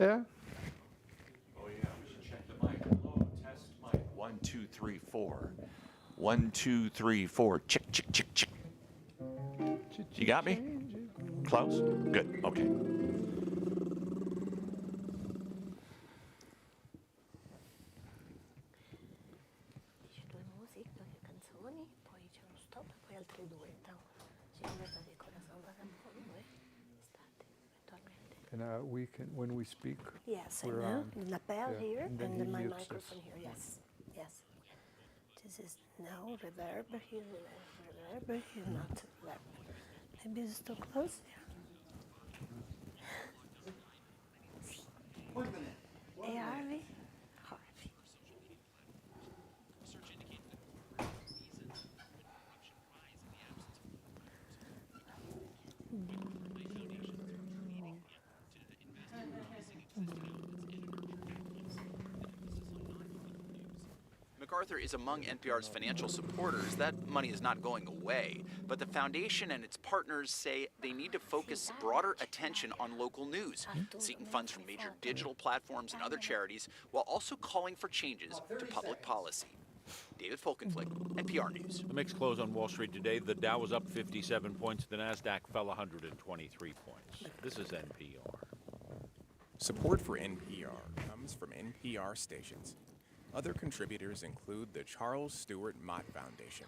Yeah? Oh, yeah, we should check the mic. Hello, test mic. 1, 2, 3, 4. 1, 2, 3, 4. Chick, chick, chick, chick. You got me? Close? Good, okay. Dici 2 musiche, 2 canzoni, poi c'è uno stop e poi altre 2. Então, ci vuole fare coração vagabundo e estate, eventualmente. And we can, when we speak, Yes, I we're know. on. Lapel Yeah, here and then and then he my mutes us. microphone here. Yes, yes. This is now reverb here, reverb here, not reverb. Maybe it's too close. Wait a minute. Hey, Harvey. MacArthur is among NPR's financial supporters. That money is not going away, but the foundation and its partners say they need to focus broader attention on local news, seeking funds from major digital platforms and other charities, while also calling for changes to public policy. David Folkenflik, NPR News. The mixed close on Wall Street today. The Dow was up 57 points. The Nasdaq fell 123 points. This is NPR. Support for NPR comes from NPR stations. Other contributors include the Charles Stewart Mott Foundation,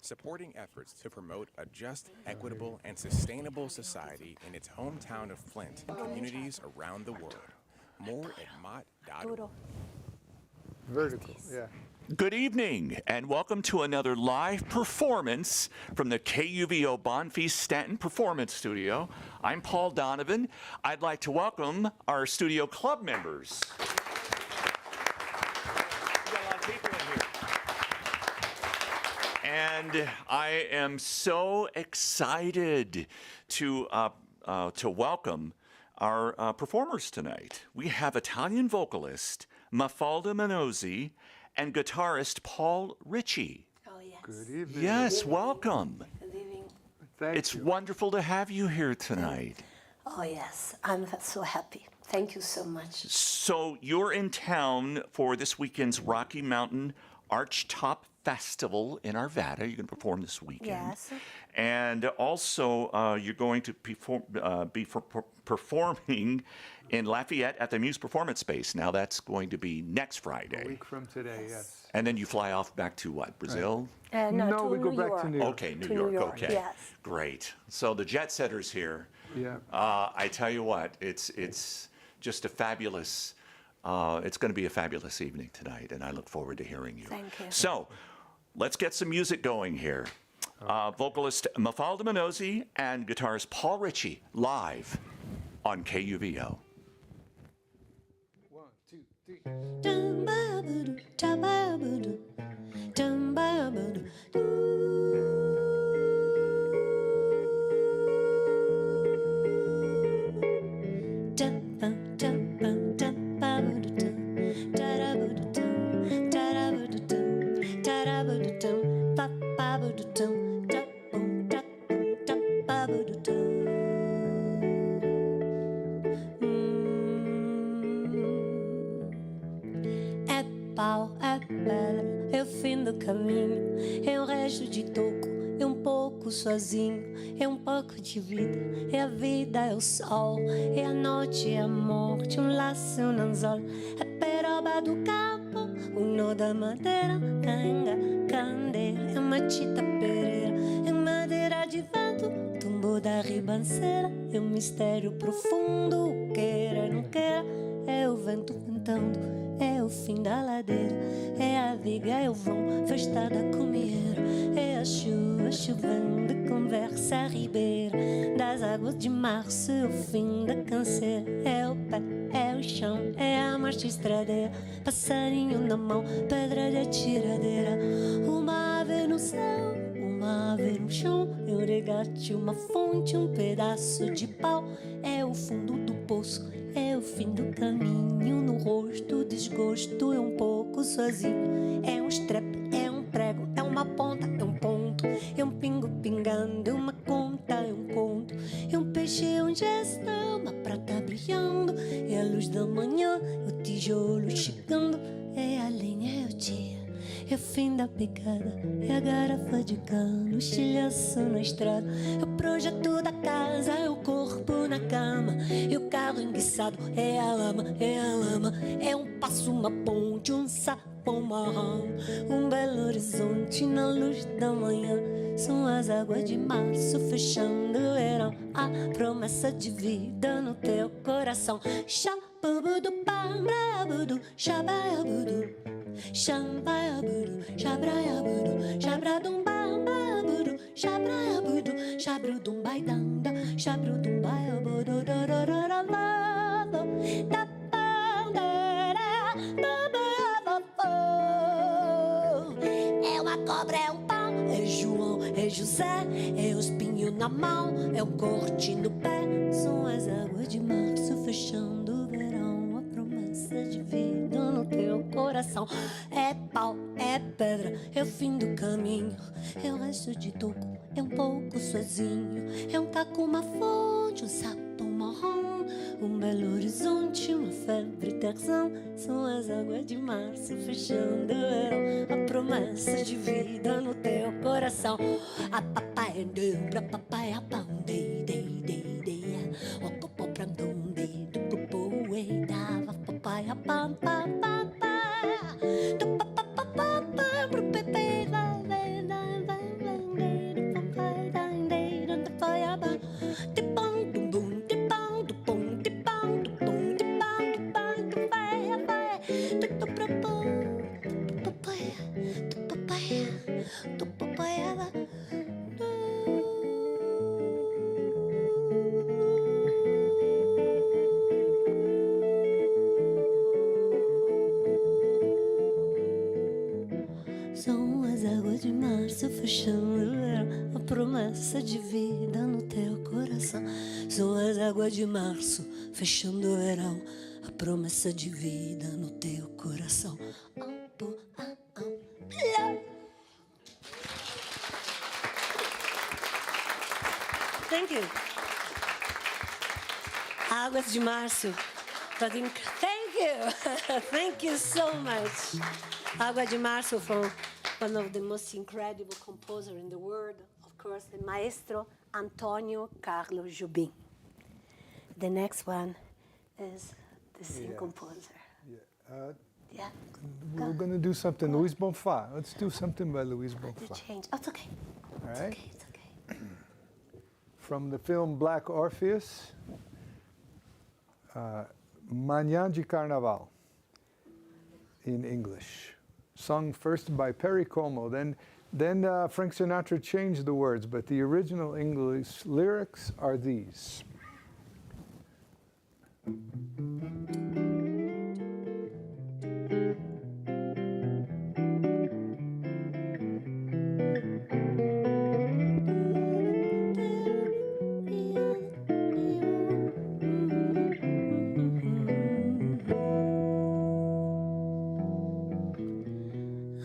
supporting efforts to promote a just, equitable, and sustainable society in its hometown of Flint and communities around the world. More at mott.org. Vertical, yeah. Good evening, and welcome to another live performance from the KUVO Bonfils Stanton Performance Studio. I'm Paul Donovan. I'd like to welcome our studio club members. And I am so excited to welcome our performers tonight. We have Italian vocalist Mafalda Minnozzi and guitarist Paul Ricci. Oh, yes. Good evening. Yes, welcome. Good evening. Thank It's you. wonderful to have you here tonight. Oh, yes. I'm so happy. Thank you so much. So you're in town for this weekend's Rocky Mountain Archtop Festival in Arvada. You're going to perform this weekend. Yes. And also, you're going to performing in Lafayette at the Muse Performance Space. Now, that's going to be next A Friday. week from today, yes. And then you fly off back to what, Brazil? No, No, to we go New back York. to New York. Okay, New To York, New York, okay. yes. Great. So the jet setters here. Yeah. I tell you what, it's just a fabulous, it's going to be a fabulous evening tonight, and I look forward to hearing you. Thank you. So, let's get some music going here. Vocalist Mafalda Minnozzi and guitarist Paul Ricci live on KUVO. 1, 2, 3. É pau, é pedra, é o fim do caminho, é um resto de toco, é um pouco sozinho, é um pouco de vida, é a vida, é o sol, é a noite, é a morte, um laço, um anzol, é peroba do campo, o nó da madeira, canga, candeira, é Matita Pereira, é madeira de vento, tumbo da ribanceira, é um mistério profundo, o queira e não queira, é o vento cantando, é o fim da ladeira, é a viga, é o vão, festa da comieira, é a chuva chovendo, conversa a ribeira, das águas de março, é o fim da canseira, é o pé, é o chão, é a marcha estradeira, passarinho na mão, pedra de atiradeira, uma ave no céu, uma ave no chão, é um regate, uma fonte, um pedaço de pau, é o fundo do poço, é o fim do caminho, no rosto, desgosto, é um pouco sozinho, é um estrepe, é um prego, é uma ponta, é um ponto, é um pingo pingando, é uma conta, é um conto, é um peixe, é um gesto, é uma prata brilhante. fechando, é a luz da manhã, é o tijolo chegando, é a lenha, é o dia, é o fim da picada, é a garrafa de cano, o estilhaço na estrada, é o projeto da casa, é o corpo na cama, e o carro enguiçado, é a lama, é um passo, uma ponte, um sapão marrom, um belo horizonte na luz da manhã. São as águas de março fechando o verão, a promessa de vida no teu coração. Shabudu, pambrabudu, shababudu, shambabudu, shabrabudu, shabradum, bambabudu, shabrabudu, shabrudum, baidanda, shabrudum, baiabudu, dororororororo, da bandera, é uma cobra, é um pau, é João, é José, é o espinho na mão, é o corte no pé. São as águas de março fechando o verão, a promessa de vida no teu coração. É pau, é pedra, é o fim do caminho, é o resto de toco, é um pouco sozinho, é um caco, uma fonte, um sapo marrom, um belo horizonte, uma febre terzão. São as águas de março fechando o verão, a promessa de vida no teu coração. A papai pra papai a pão dei o copo pra dum dei do copo e dava papai a pam pam pam pam do papapá pro pepe vai vai vai vai do papai dei do papai a pam de pão dum bum de pão do pum de pão do pum de pão do vai vai do papai do papai São as águas de março fechando o verão, a promessa de vida no teu coração. São as águas de março fechando o verão, a promessa de vida no teu coração. Thank you. Águas de março. Thank you. Thank you so much. Água de Março from one of the most incredible composers in the world, of course, the maestro Antonio Carlos Jobim. The next one is the same composer. Yeah. We're going to do something Luis Bonfa. Let's do something by Luis The Bonfa. change. Oh, it's okay. All It's right? okay. It's okay. From the film Black Orpheus, Manhã de Carnaval, in English. Sung first by Perry Como, then Frank Sinatra changed the words, but the original English lyrics are these.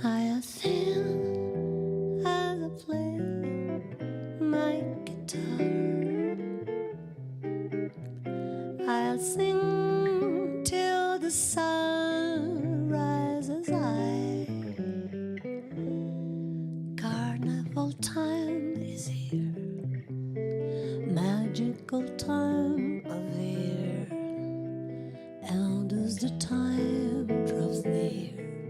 I sing as I play my guitar. I'll sing till the sun rises high. Carnival time is here, magical time of year, and as the time drops near,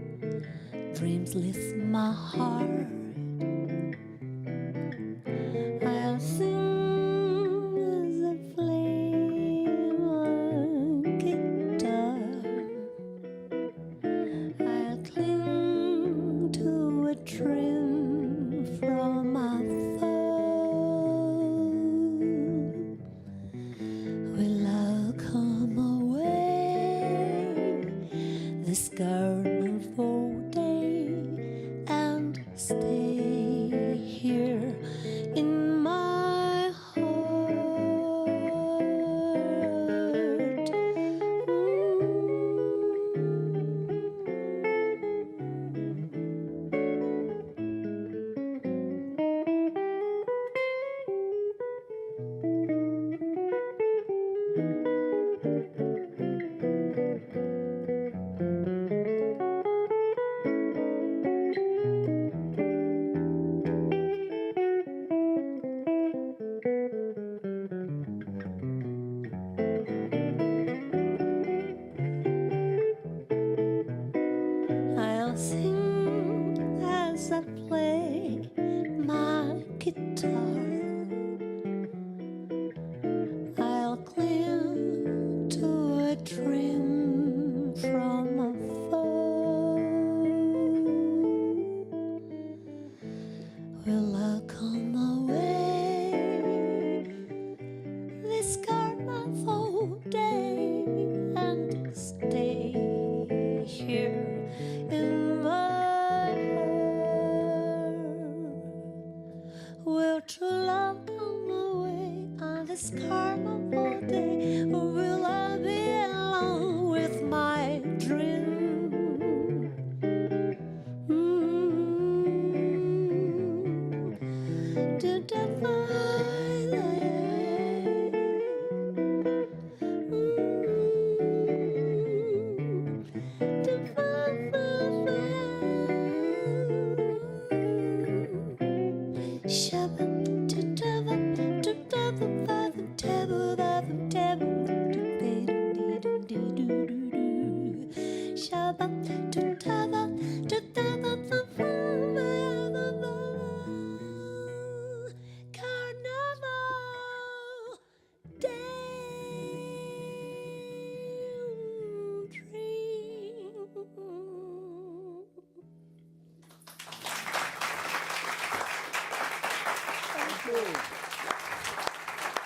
dreams lift my heart. I'll sing as I play my guitar. I'll cling to a dream from afar. Will I come away this carnival day and stay here in my heart?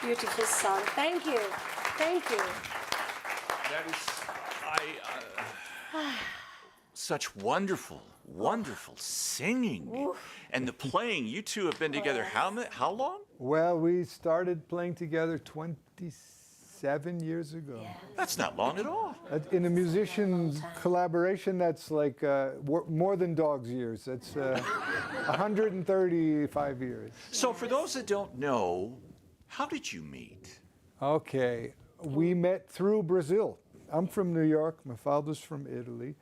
beautiful song. Thank you. Thank you. That is, such wonderful, wonderful singing. And the playing, you two have been together how long? Well, we started playing together 27 years ago. That's not long at all. In a musician's collaboration, that's like more than dog's years. That's 135 years. So for those that don't know, how did you meet? Okay, we met through Brazil. I'm from New York, Mafalda's from Italy.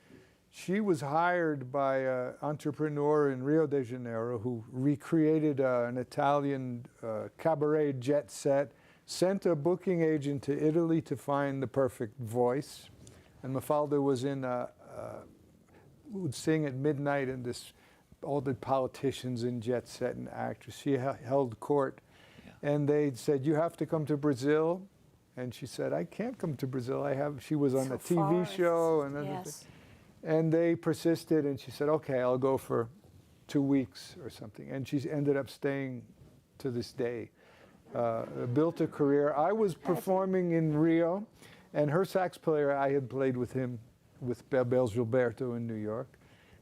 She was hired by an entrepreneur in Rio de Janeiro who recreated an Italian cabaret jet set, sent a booking agent to Italy to find the perfect voice. And Mafalda was would sing at midnight in all the politicians in jet set and actors. She held court. And they said, you have to come to Brazil. And she said, I can't come to Brazil. She was on a TV show and everything. Yes. And they persisted, and she said, okay, I'll go for 2 weeks or something. And she ended up staying to this day, built a career. I was performing in Rio, and her sax player, I had played with him, with Bebel Gilberto in New York.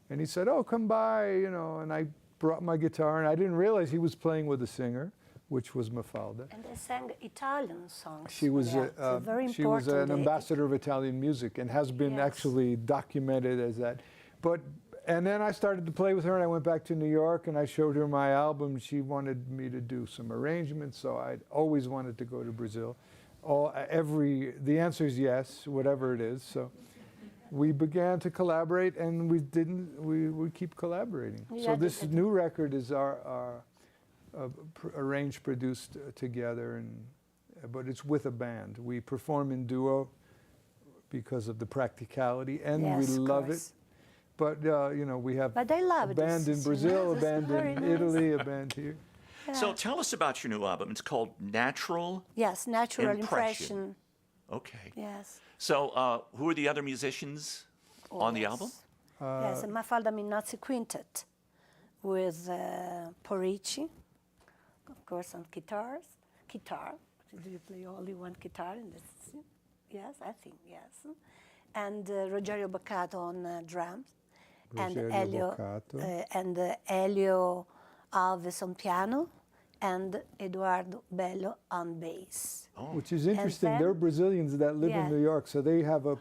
And he said, oh, come by, and I brought my guitar, and I didn't realize he was playing with a singer, which was Mafalda. And they sang Italian songs. She was very she was an important. ambassador of Italian music and has been actually documented as that. And then I started to play with her, and I went back to New York, and I showed her my album. She wanted me to do some arrangements, so I'd always wanted to go to Brazil. The answer is yes, whatever it is. So we began to collaborate, and we keep collaborating. So this new record is our arranged, produced together, but it's with a band. We perform in duo because of the practicality, and we love it. But we have a band in Brazil, a band in Italy, a band here. Yeah. So tell us about your new album. It's called Natural. Yes, Natural Impression. Okay. Yes. So who are the other musicians on the album? Yes, a Mafalda Minnozzi quintet with Paul Ricci, of course, on guitar. Do you play only one guitar in this? Yes, I think, yes. And Rogerio Boccato on drums. And Helio Alves on piano. And Eduardo Bello on bass. Oh. Which is interesting. They're Brazilians that live in New York, so they have a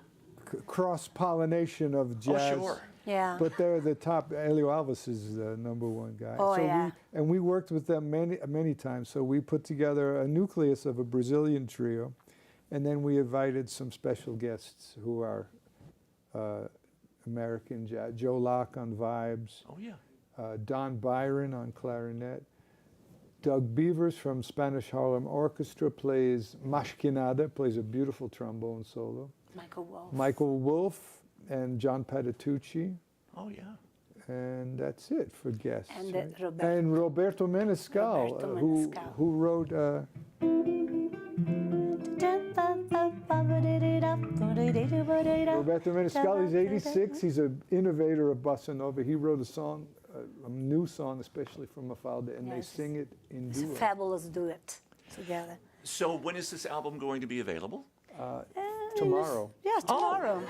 cross-pollination of jazz. Oh, sure. Yeah. But they're the top. Helio Alves is the #1 guy. Oh, so we worked with them many times. So we put together a nucleus of a Brazilian trio, and then we invited some special guests who are American jazz. Joe Locke on vibes. Oh yeah. Don Byron on clarinet. Doug Beavers from Spanish Harlem Orchestra plays Mashkinada, plays a beautiful trombone solo. Michael Wolff and John Patitucci. Oh, yeah. And that's it for guests. And, right? Roberto Menescal, who wrote... Roberto Menescal, he's 86. He's an innovator of bossa nova. He wrote a song, a new song, especially for Mafalda, and they sing it in duo. It's a fabulous duet together. So when is this album going to be available? Tomorrow. Yes, tomorrow.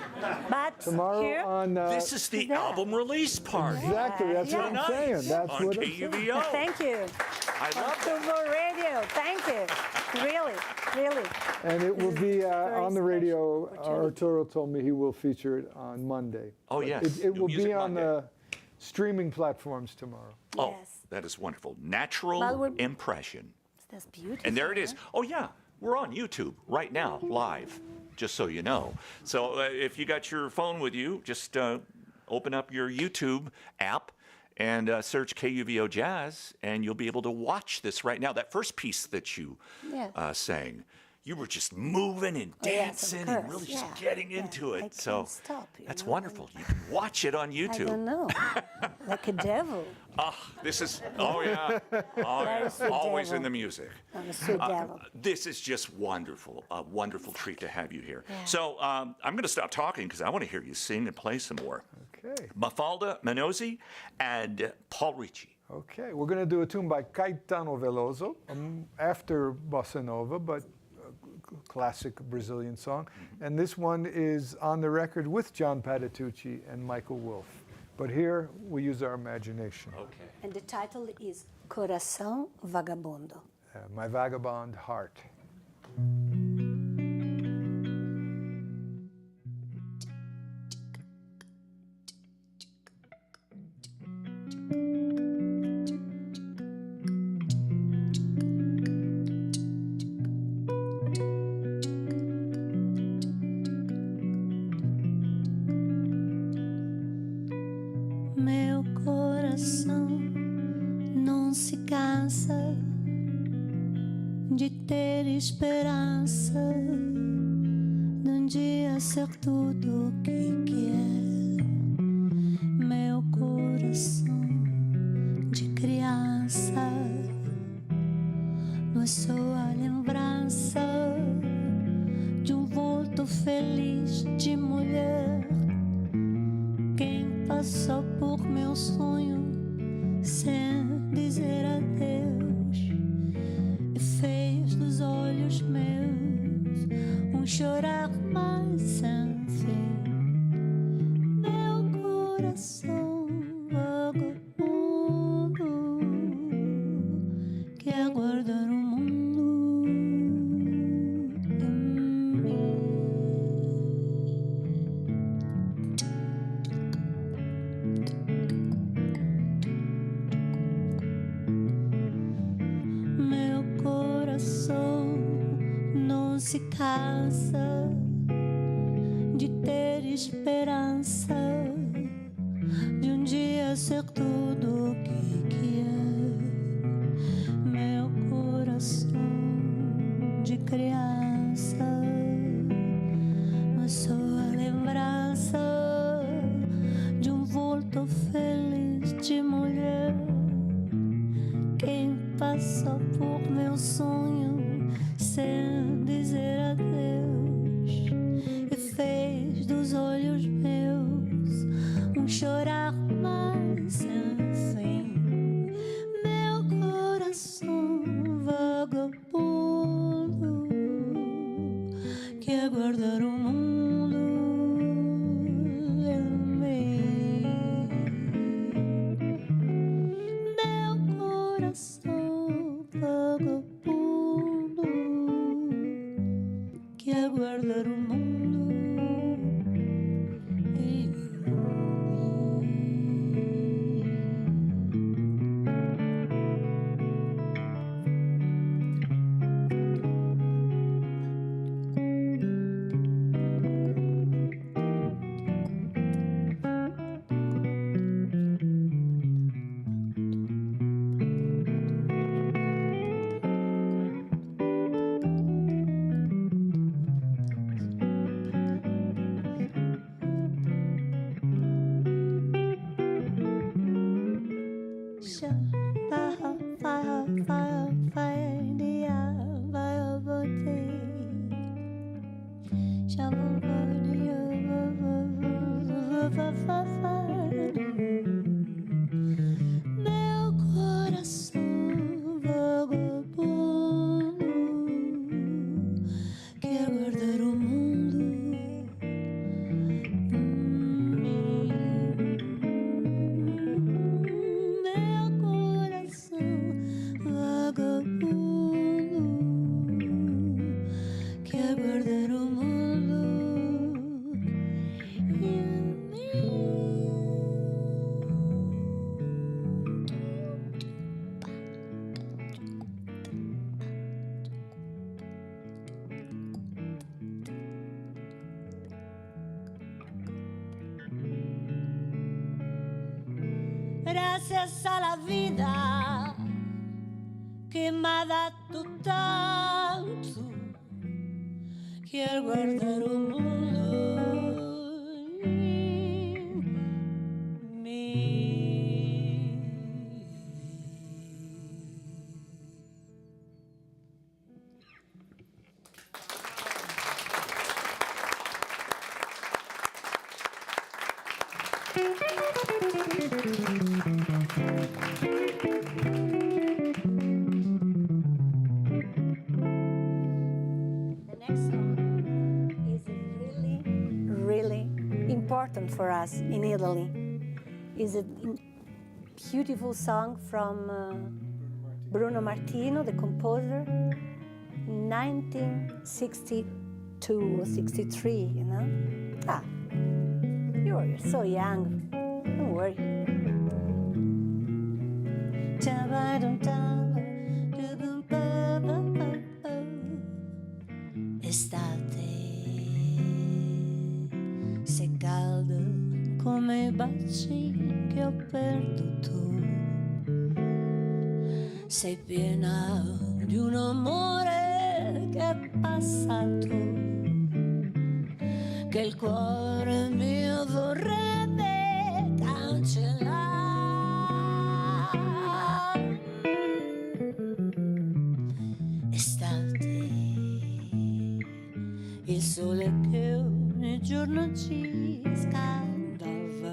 But tomorrow here, on... this is the album release party. Exactly, that's what I'm saying. That's on what KUVO. Thank you. I love that. Coumba Radio, thank you. Really. And it will be on the radio. special Arturo told me he will feature it on Monday. Oh, But yes. It will Music be on Monday. the streaming platforms tomorrow. Oh, Yes. that is wonderful. Natural Impression. That's beautiful. And there it is. Oh, yeah. We're on YouTube right now, live, just so you know. So if you got your phone with you, just open up your YouTube app and search KUVO Jazz, and you'll be able to watch this right now. That first piece that you sang, you were just moving and dancing and really just getting into it. I so can't stop, that's wonderful. You can watch it on YouTube. I don't know. Like a devil. This is, always devil. in the music. I'm a sweet devil. This is just wonderful, a wonderful treat to have you here. Yeah. So I'm going to stop talking because I want to hear you sing and play some more. Okay. Mafalda, Minnozzi, and Paul Ricci. Okay, we're going to do a tune by Caetano Veloso, after Bossa Nova, but a classic Brazilian song. And this one is on the record with John Patitucci and Michael Wolff. But here we use our imagination. Okay. And the title is Coração Vagabundo. My Vagabond Heart. Meu coração não se cansa de ter esperança de um dia ser tudo o que quer. Meu coração de criança não é só a lembrança de um volto feliz de mulher. Quem passou por meu sonho sem dizer adeus e fez dos olhos meus um chorar mais sem fim. Meu coração vagabundo quer guardar o mundo em mim. Meu coração não se cansa de ter esperança de um dia ser tudo o que quer. Meu coração de criança não é só a lembrança de um volto feliz de mulher. Quem passou por meu sonho sem dizer adeus e fez dos olhos meus um chorar mais sem fim. Meu coração vagabundo quer guardar o mundo em mim. Meu coração vagabundo quer guardar o mundo em mim. Meu coração vagabundo quer guardar o mundo em mim. Meu coração vagabundo quer guardar o mundo em mim. Gracias a la vida que me ha dado tanto, quiero guardar o mundo em mim. important for us in Italy. It's a beautiful song from Bruno Martino, the composer, 1962 or 63, you know? You're so young, don't worry. Estate, sei caldo come i baci che ho perduto, sei piena di un amore che è passato, che il cuore mio vorrebbe cancellare. Estate, il sole che ogni giorno ci scaldava,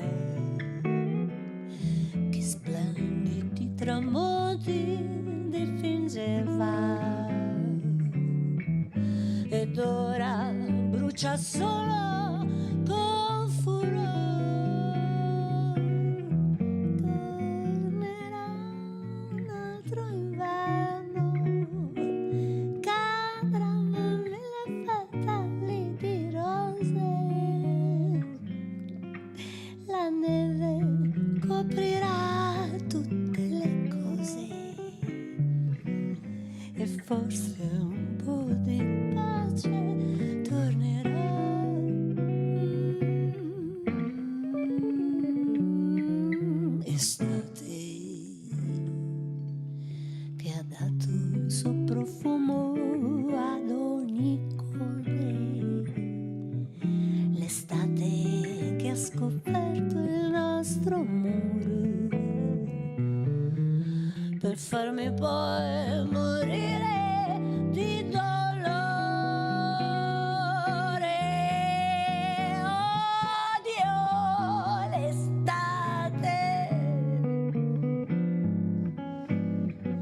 che splendidi tramonti dipingeva, ed ora brucia solo con furore. Tornerà un altro inverno, cadrà mille petali di rose, la neve coprirà tutte le cose e forse un po' di pace tornerà. Estate che ha dato il suo profumo ad ogni cuore, l'estate che ha scoperto il nostro amore, per farmi poi morire di dolore. Odio l'estate,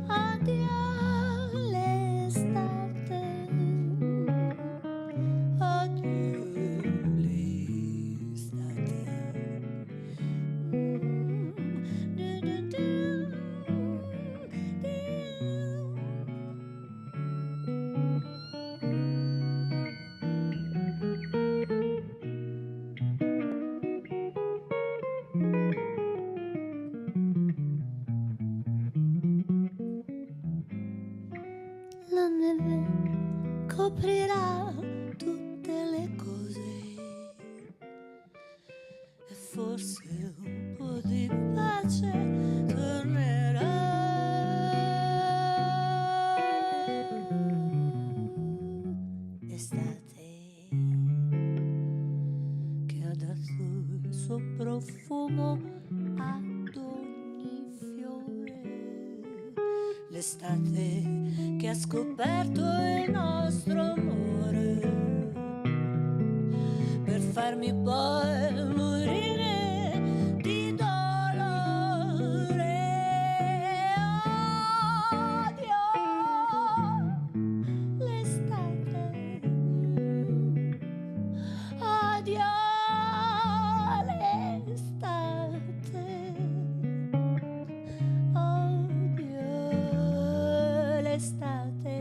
odio l'estate, odio la neve coprirà tutte le cose e forse un po' di pace tornerà. Estate che ha dato il suo profumo ad ogni fiore, l'estate che ha scoperto il nostro amore, per farmi poi morire di dolore. Odio l'estate, odio l'estate, odio l'estate.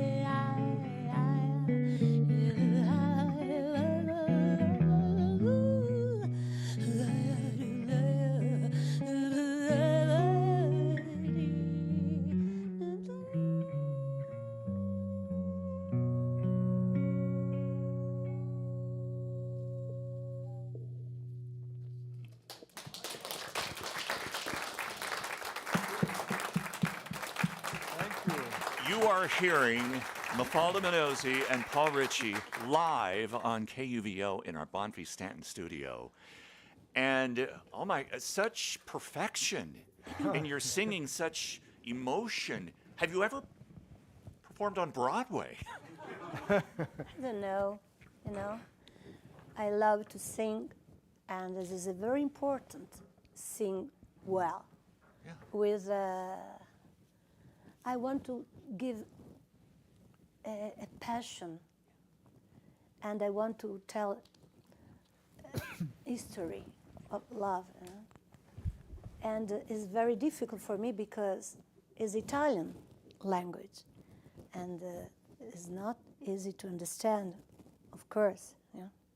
You are hearing Mafalda Minnozzi and Paul Ricci live on KUVO in our Bonfils Stanton studio. And oh my, such perfection in your singing, such emotion. Have you ever performed on Broadway? I don't know, you know. I love to sing, and this is a very important. Sing well. Yeah. With, I want to give a passion, and I want to tell history of love. And it's very difficult for me because it's Italian language. And it's not easy to understand, of course,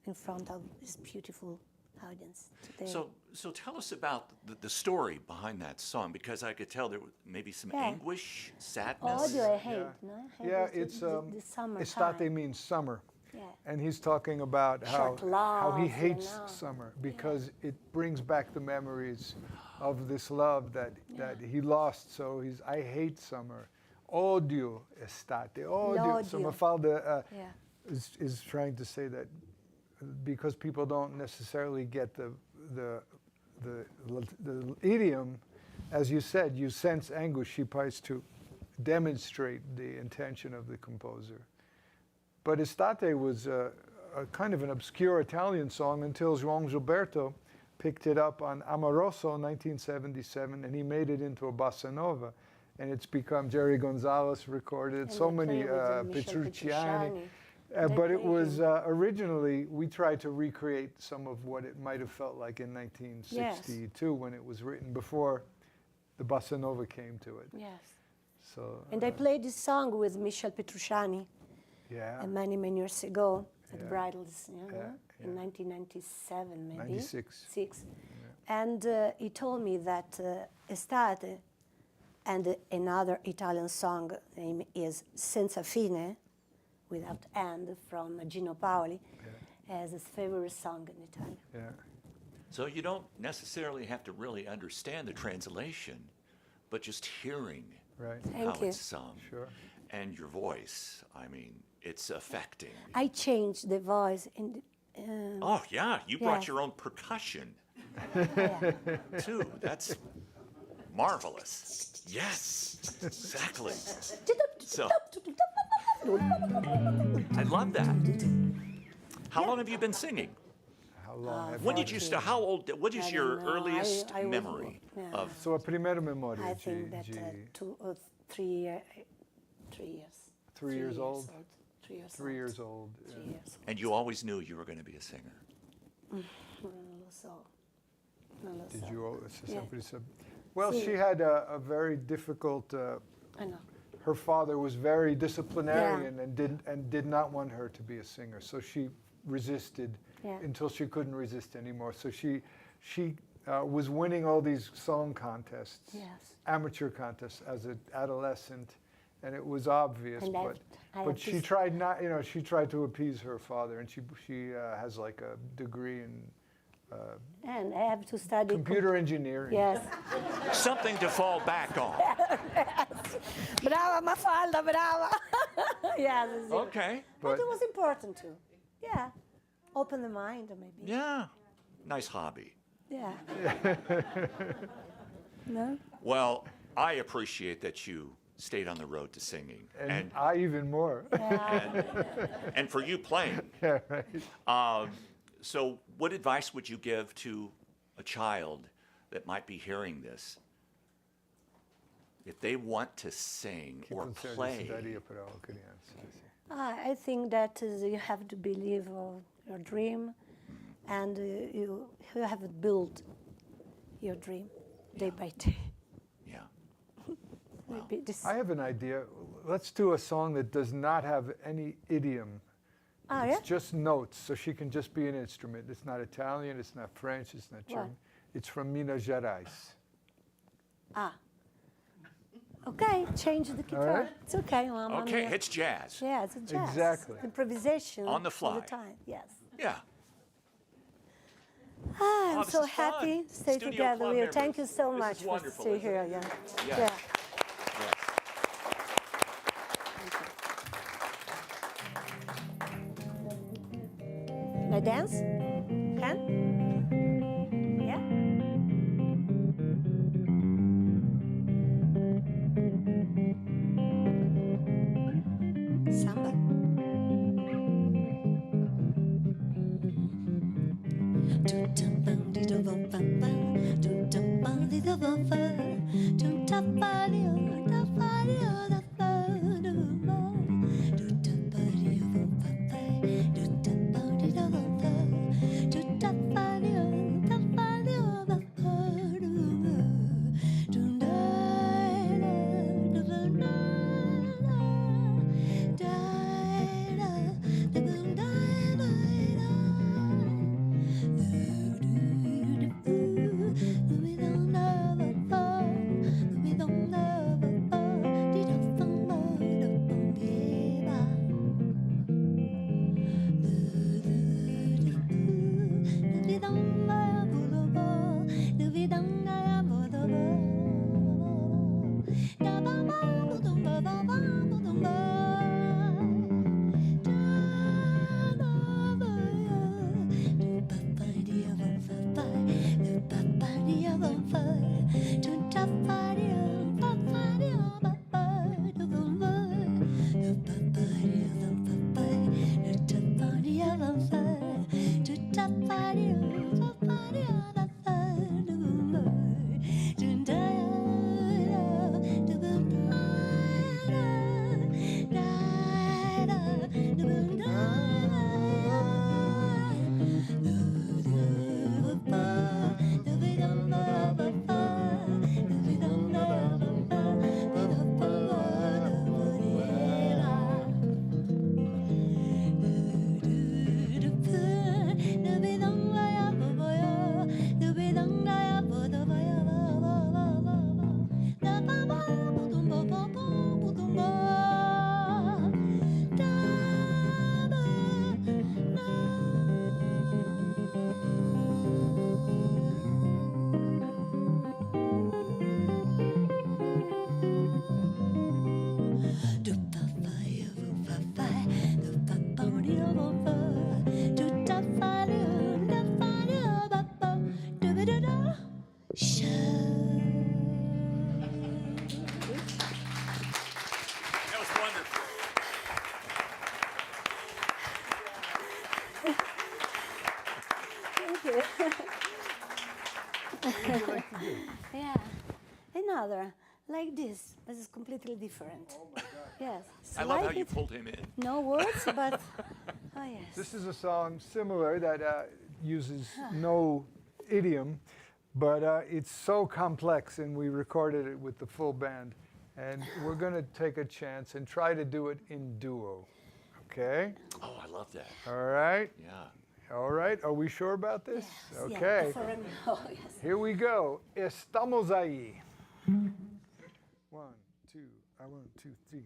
in front of this beautiful audience today. So tell us about the story behind that song, because I could tell there was maybe some anguish, sadness. Odio e hate, no? Hate Yeah, is the summer estate time. means summer. Yeah. And he's talking about how Short love, he you hates know. summer because it brings back the memories of this love that he lost. So I hate summer. Odio estate. Odio. So L'odio. Mafalda is trying to say that because people don't necessarily get the idiom, as you said, you sense anguish. She tries to demonstrate the intention of the composer. But estate was a kind of an obscure Italian song until João Gilberto picked it up on Amoroso in 1977, and he made it into a bossa nova. And it's become, Jerry Gonzalez recorded, And so they many, play with Michel Petrucciani. Petrucciani. But They it play was, him. originally, we tried to recreate some of what it might have felt like in 1962 when it was written, before the bossa nova came to it. Yes. So, And I played this song with Michel Petrucciani many years ago at Bridals, in 1997 maybe. 96. And he told me that Estate and another Italian song name is Senza Fine, without end, from Gino Paoli, as his favorite song in Italian. Yeah. So you don't necessarily have to really understand the translation, but just hearing how Thank you. it's sung. Sure. And your voice, I mean, it's affecting. I changed the voice in the, Oh, yeah, you brought Yes. your own percussion, too. That's marvelous. Yes, exactly. So, I love that. How long have you been singing? How long have When you did you start? How old? What is I your don't know. earliest I was- memory of? So a primeira memória I de, think that de 2 or 3 years. 3 years old? 3 years 3 years old. 3 yeah. years And you always knew you were going to be a singer. old. So, non lo Did so. you? Yeah. Well, Sì. she had a very difficult. I know. Her father was very disciplinarian and did not want her to be a singer. So she resisted until she couldn't resist anymore. So she was winning all these song contests, amateur contests as an adolescent, and it was obvious. And but she tried not. She tried to appease her father, and she has like a degree in And I have to study computer engineering. Yes. Something to fall back on. Brava Mafalda, brava. Yes. Okay. But it was important too. Yeah. Open the mind, maybe. Yeah. Nice hobby. Yeah. No? Well, I appreciate that you stayed on the road to singing, And I even more. and for you playing. Yeah, right. So, what advice would you give to a child that might be hearing this? If they want to sing or play, I think that you have to believe of your dream, and you have to build your dream day by day. yeah. Maybe this. I have an idea. Let's do a song that does not have any idiom. Ah, It's yeah? just notes, so she can just be an instrument. It's not Italian, it's not French, it's not German. It's from Minas Gerais. Ah. Okay, change the guitar. right. It's okay. Mama. Okay, it's jazz. Yeah, it's a jazz. Exactly. Improvisation. On the all the fly. time. Yes. Yeah. I'm this so is fun. happy to stay Studio together club with you. members. Thank you so This much is for wonderful, staying isn't here. it? Yeah. Yes. Yeah. Yes. Can I dance? Can? Yeah? Samba. That was wonderful. Thank you. What would you like to do? Yeah, another like this, but it's completely different. Oh my God. Yes. I love how slightly you pulled him in. No words, but oh yes. This is a song similar that uses no idiom, but it's so complex, and we recorded it with the full band. And we're going to take a chance and try to do it in duo. Okay? Oh, I love that. All right? Yeah. All right. Are we sure about this? Yes, Okay. Yeah, for a, oh, yes. Here we go. Estamos ahí. 1, 2, 1, 2, 3.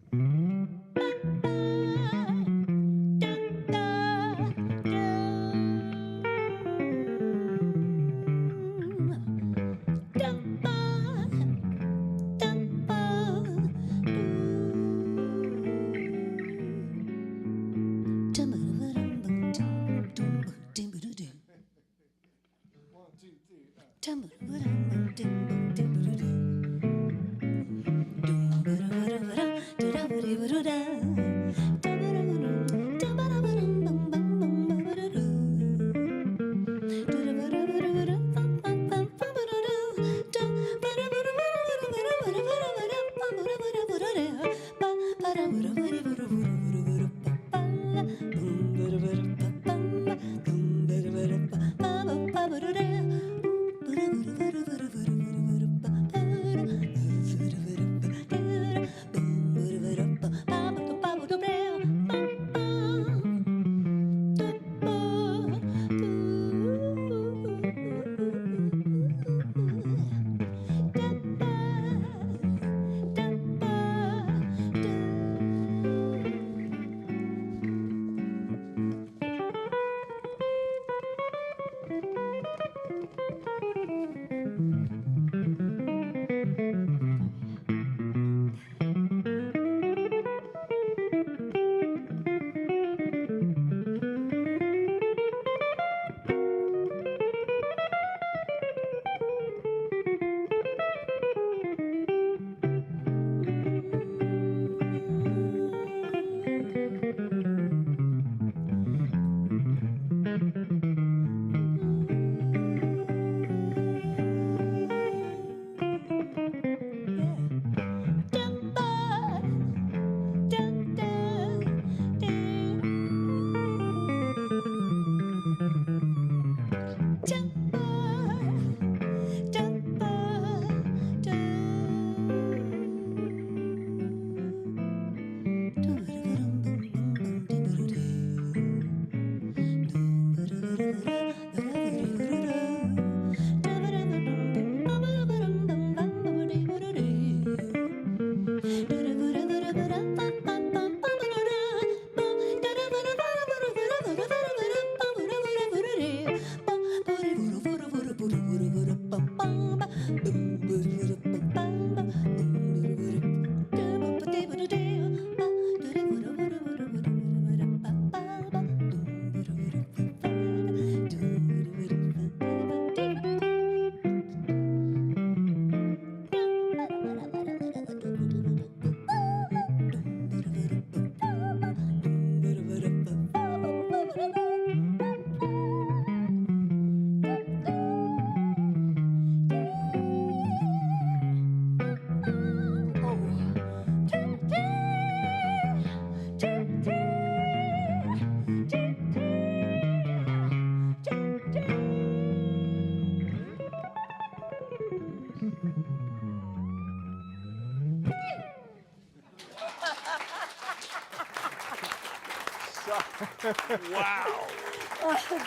Wow.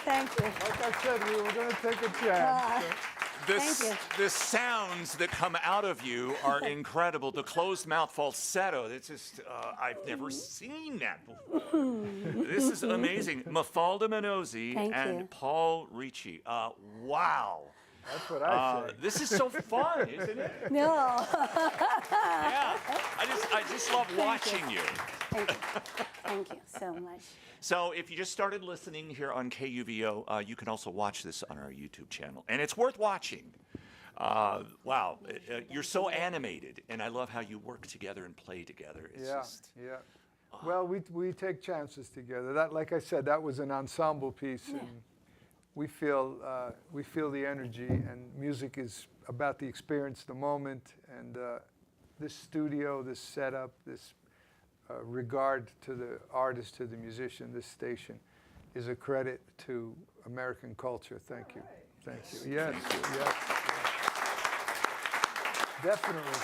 Thank you. Like I said, we were going to take a chance. Thank you. The sounds that come out of you are incredible. The closed mouth falsetto, it's just, I've never seen that before. This is amazing. Mafalda Minnozzi Thank and you. Paul Ricci. Wow. That's what I say. This is so fun, isn't it? No. Yeah. I just love watching you. Thank you. Thank you so much. So if you just started listening here on KUVO, you can also watch this on our YouTube channel. And it's worth watching. Wow. You're so animated, and I love how you work together and play together. It's just, Yeah. Well, we take chances together. That, like I said, that was an ensemble piece, and we feel the energy. And music is about the experience, the moment, and this studio, this setup, this regard to the artist, to the musician, this station, is a credit to American culture. Thank you. Thank you. Yes. Yes. Definitely.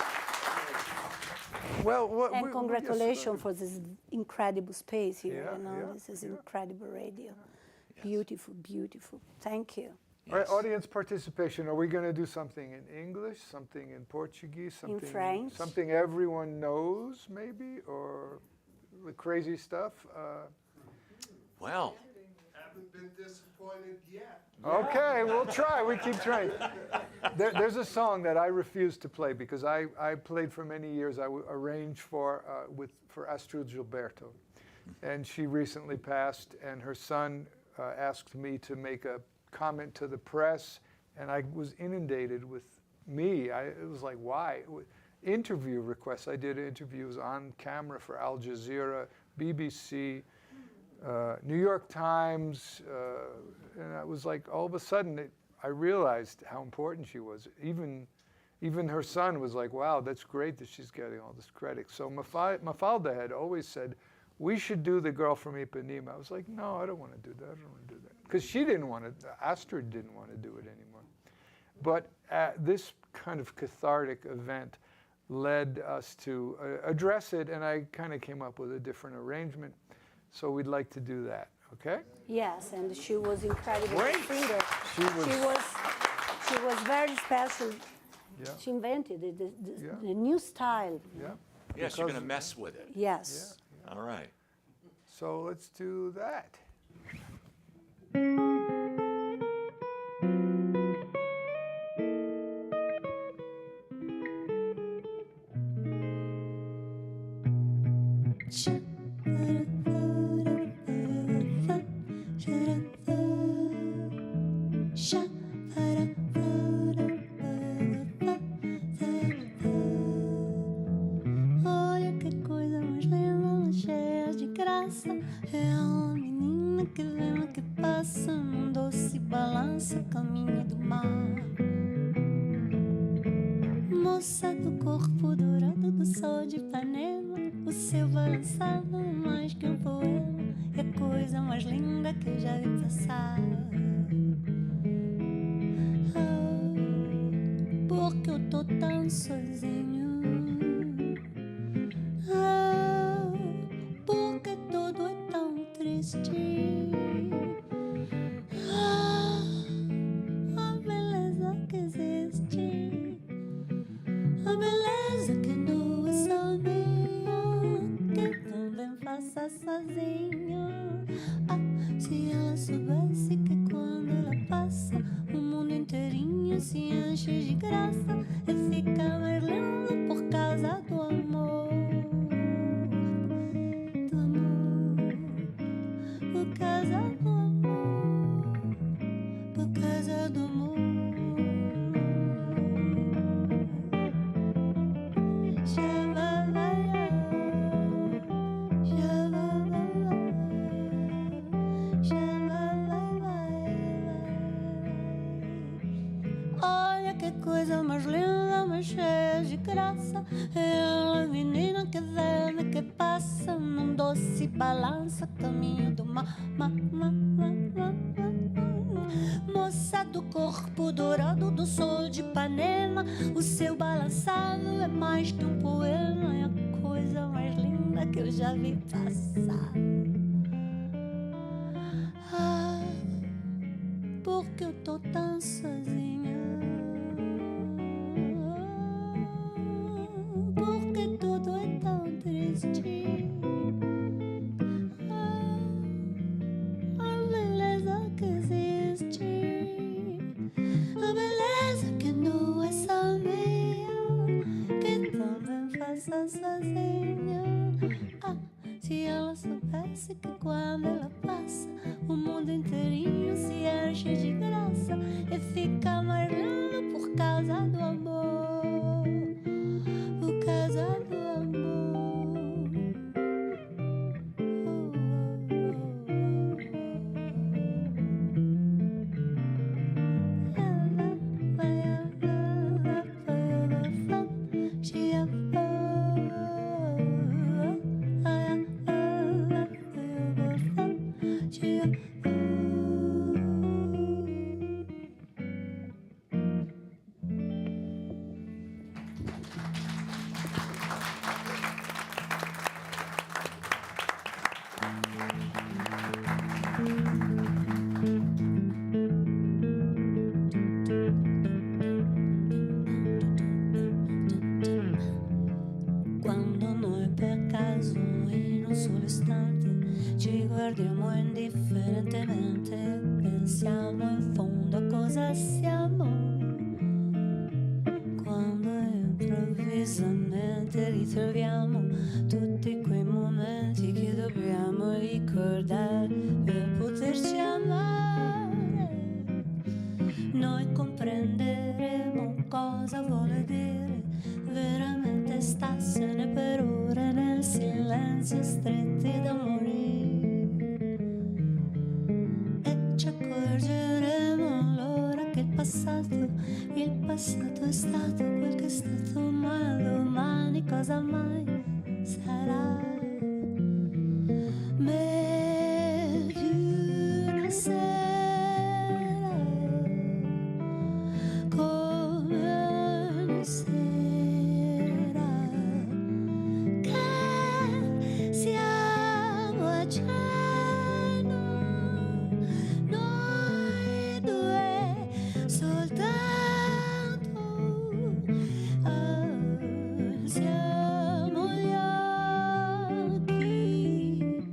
Well, And congratulations for this incredible space here. Yeah, You know, yeah, this is yeah. incredible radio. Beautiful, beautiful. Thank you. All right, audience participation. Are we going to do something in English, something in Portuguese, something French? something everyone knows, maybe, or the crazy stuff? well, Haven't been disappointed yet. Okay, we'll try. We keep trying. There's a song that I refuse to play because I played for many years. I arranged for Astrud and Gilberto, and she recently passed. And her son asked me to make a comment to the press, and I was inundated with it was like, why? Interview requests. I did interviews on camera for Al Jazeera, BBC, New York Times, and I was like, all of a sudden, I realized how important she was. Even her son was like, wow, that's great that she's getting all this credit. So Mafalda had always said, we should do The Girl from Ipanema. I was like, no, I don't want to do that. I don't want to do that. Because she didn't want to, Astrud didn't want to do it anymore. But this kind of cathartic event led us to address it, and I kind of came up with a different arrangement. So we'd like to do that, okay? Yes, and she was incredible Great. singer. She was very special. Yeah. She invented the new style. Yeah. yes, you're going to mess with it. Yes. All right. So let's do that. Olha que coisa mais linda, cheia de graça. É uma menina que vem, que passa num doce balança, caminho do mar. Moça do corpo dourado do sol de Ipanema, o seu balançado é mais que um poema, é a coisa mais linda que eu já vi passar. Oh, porque eu tô tão sozinho. Oh, porque tudo é tão triste. Oh, a beleza que existe, a beleza que não é só minha, que também faça sozinho. Ah, se ela soubesse que quando ela passa, o mundo inteirinho se enche de graça e fica mais lindo por causa do amor. Do amor, por causa do amor, por causa do amor. Olha que coisa mais linda, mais cheia de graça. É ela, menina que vem, que passa num doce balança, caminho do mar. Moça do corpo dourado do sol de Ipanema, o seu balançado é mais que um poema, é a coisa mais linda que eu já vi passar. Ah, porque eu tô tão sozinha? Porque tudo é tão triste? A beleza que existe, a beleza que não é só minha, que também passa sozinha. Ah, se ela soubesse que quando ela passa, o mundo inteirinho se enche de graça e fica mais lindo por causa do amor, por causa do amor. Quando noi per caso in un solo istante ci guardiamo indifferentemente, pensiamo in fondo a cosa siamo. Quando improvvisamente ritroviamo tutti quei momenti che dobbiamo ricordare per poterci amare, noi comprenderemo cosa vuole dire veramente starsene per ore nel silenzio stretti da morire, e ci accorgeremo allora che il passato è stato quel che è stato, ma domani cosa mai sarà? Me di una sera come ogni sera che siamo a cena, noi due soltanto, alziamo gli occhi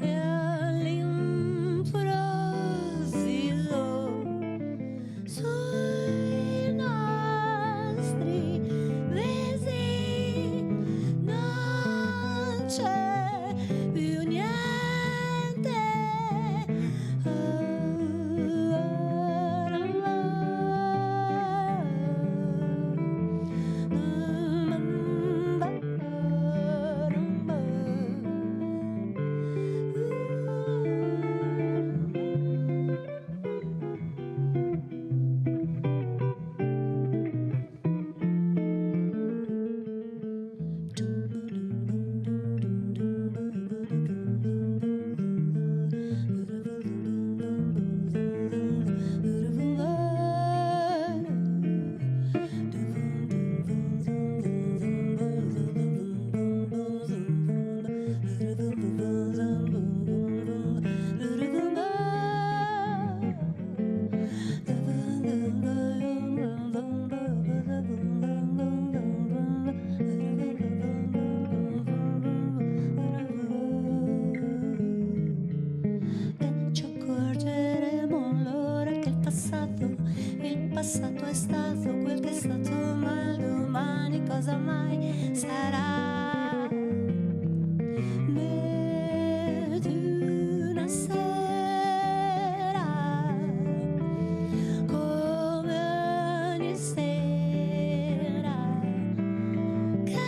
e all'improvviso sui nostri visi non c'è più niente. Passato è stato quel che è stato, ma domani cosa mai sarà? Me di una sera come ogni sera che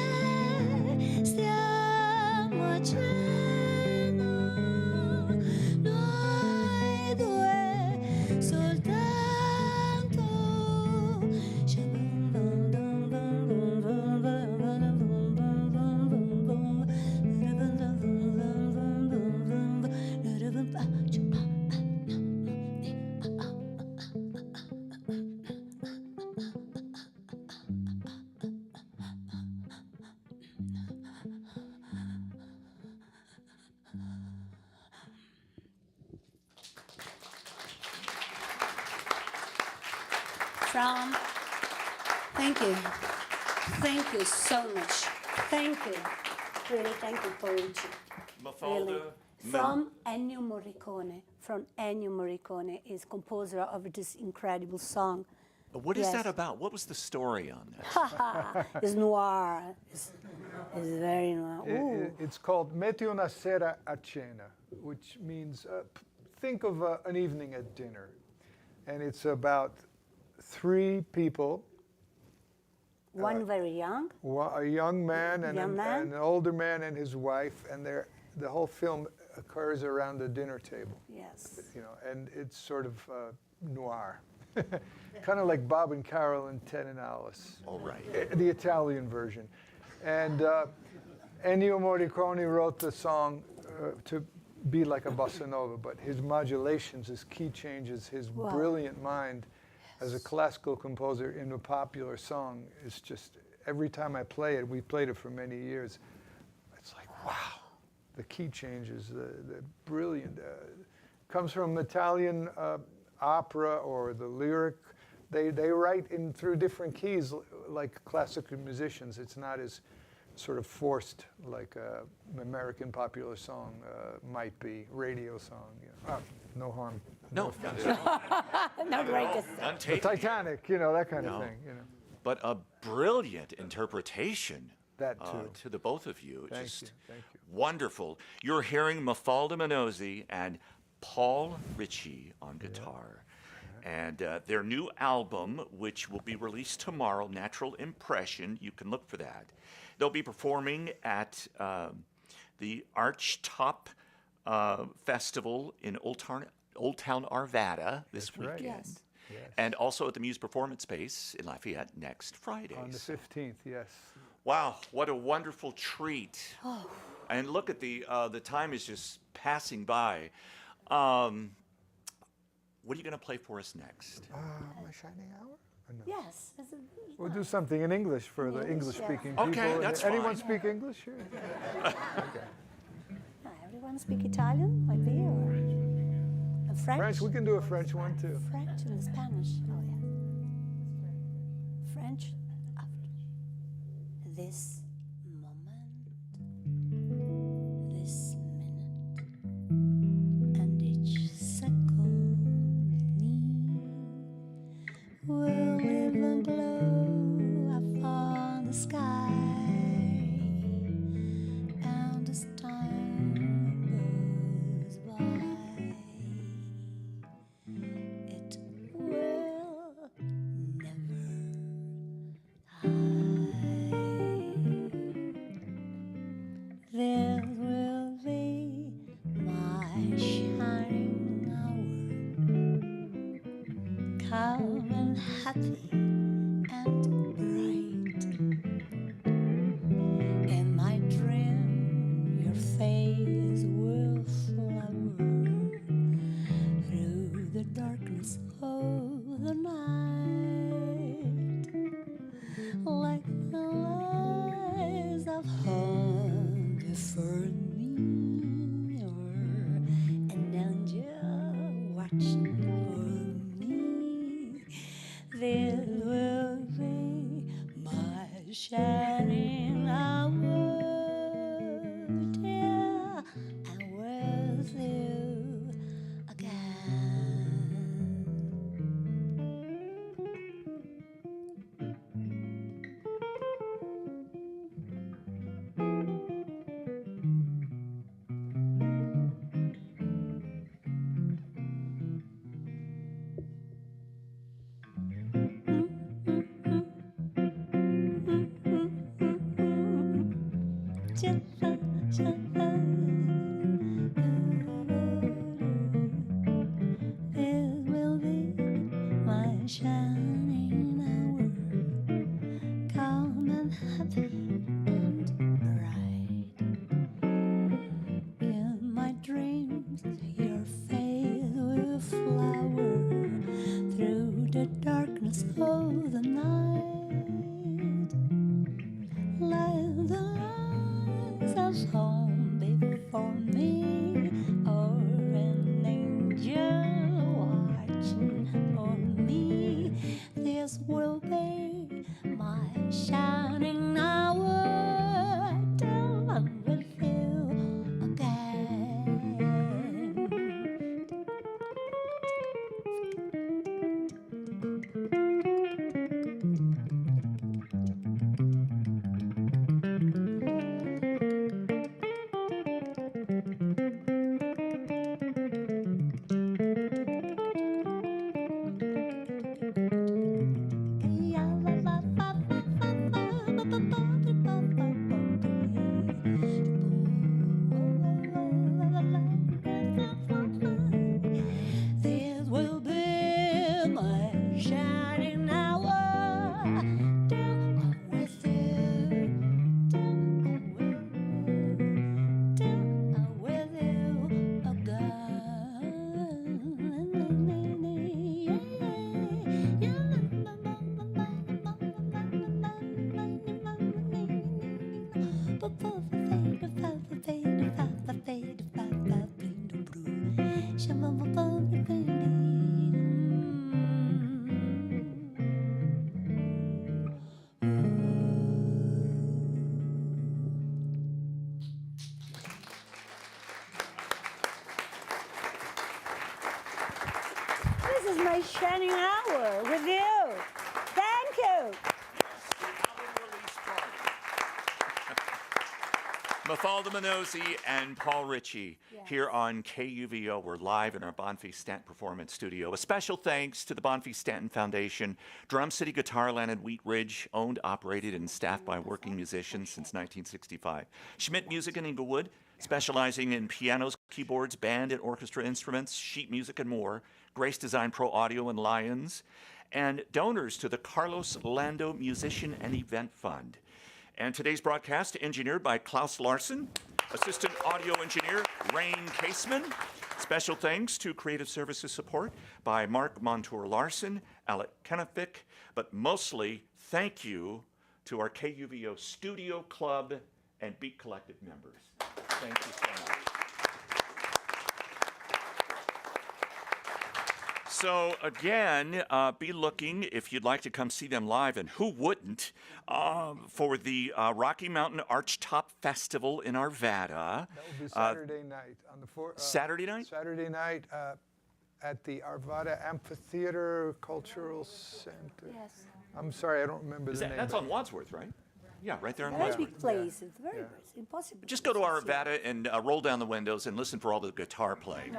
stiamo a cena, noi due soltanto. from. Thank you. Thank you so much. Thank you. Really, thank you, Paul Ricci. Mafalda. Really. From Ennio Morricone. From Ennio Morricone is composer of this incredible song. What is Yes. that about? What was the story on that? It's noir. It's very noir. Ooh. It's called Metti una sera a cena, which means think of an evening at dinner. And it's about three people, One very young. a young man and Young man. an older man and his wife, and the whole film occurs around the dinner table. Yes. You know, and it's sort of noir. Kind of like Bob and Carol and Ted and Alice. All right. The Italian version. And Ennio Morricone wrote the song to be like a bossa nova, but his modulations, his key changes, his brilliant mind as a classical composer in a popular song is just, every time I play it, we played it for many years, it's like, wow, the key changes, the brilliant, comes from Italian opera or the lyric. They write in through different keys like classical musicians. It's not as sort of forced like an American popular song might be, radio song. You know. No harm. No, Not great. The Titanic, you know, that kind of thing. You know. but a brilliant interpretation. That too. To the both of you. Thank Just you. Thank you. wonderful. You're hearing Mafalda Minnozzi and Paul Ricci on guitar. And their new album, which will be released tomorrow, Natural Impression, you can look for that. They'll be performing at the Archtop Festival in Old Town Arvada this That's right. weekend. Yes. Yes. And also at the Muse Performance Space in Lafayette next Friday. On the 15th, yes. Wow, what a wonderful treat. And look at the time is just passing by. What are you going to play for us next? My Shining Hour? Or no? Yes. We'll do something in English for the English-speaking people. Okay, that's Anyone fine. speak English here? Okay. Everyone speak Italian, like me, or French? French, we can do a French one too. French and Spanish. Oh yeah. French after this moment, this minute, and each second will live and glow upon the sky, and as time goes by, it will never hide. There will be my shining hour, calm and happy and bright. In my dream, your face will flower through the darkness of the night, like the lies of home before me, or an angel watching for me. This will be my shining hour, dear, and with you again. It will be my shining hour, calm and happy and bright. In my dreams, your face will flower through the darkness of the night, like the lights of home before me, or an angel watching on me. This this will be my shining hour till I'm with you again. This will be my shining hour till I'm with you, till I'm with you This is my shining hour with you. Thank you. Mafalda, Minnozzi, and Paul Ricci here on KUVO. We're live in our Bonfils Stanton Performance Studio. A special thanks to the Bonfils Stanton Foundation, Drum City Guitarland in Wheat Ridge, owned, operated, and staffed by working musicians since 1965. Schmidt Music in Inglewood, specializing in pianos, keyboards, band and orchestra instruments, sheet music, and more. Grace Design Pro Audio and Lions. And donors to the Carlos Lando Musician and Event Fund. And today's broadcast engineered by Klaus Larson, assistant audio engineer Rain Caseman. Special thanks to creative services support by Mark Montour Larson, Alec Kennefick, but mostly thank you to our KUVO Studio Club and Beat Collective members. Thank you so much. So again, be looking if you'd like to come see them live, and who wouldn't, for the Rocky Mountain Archtop Festival in Arvada. That will be Saturday night. On the Saturday night? Saturday night at the Arvada Amphitheater Cultural Center. Yes. I'm sorry, I don't remember the name. That's on Wadsworth, right? Yeah, right there on Very Wadsworth. big place. It's very it's impossible. Just go to Arvada and roll down the windows and listen for all the guitar playing.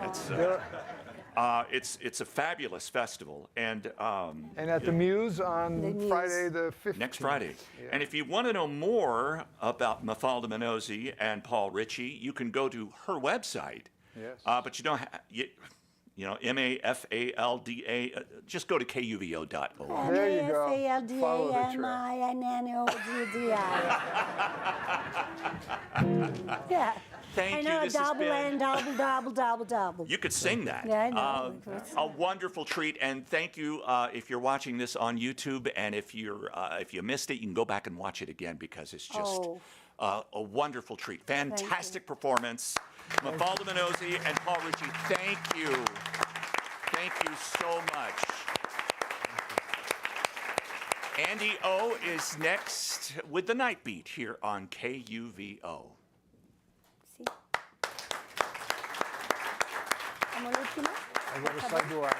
It's a fabulous festival, and at the Muse on The Muse. Friday the 15th. next Friday. Yeah. And if you want to know more about Mafalda, Minnozzi, and Paul Ricci, you can go to her website. Yes. But you don't Mafalda, just go to kuvo.org. There you go. Follow the trail. Mafaldamannoddi. Yeah. Thank I you. know This has double been- and double. You could sing that. Yeah, I know. A wonderful treat, and thank you if you're watching this on YouTube, and if you missed it, you can go back and watch it again because it's just a wonderful treat. Fantastic performance. Mafalda, Minnozzi, and Paul Ricci, thank you. Thank you so much. Andy O is next with the Night Beat here on KUVO. Sì. Siamo l'ultima? I got a sidebar.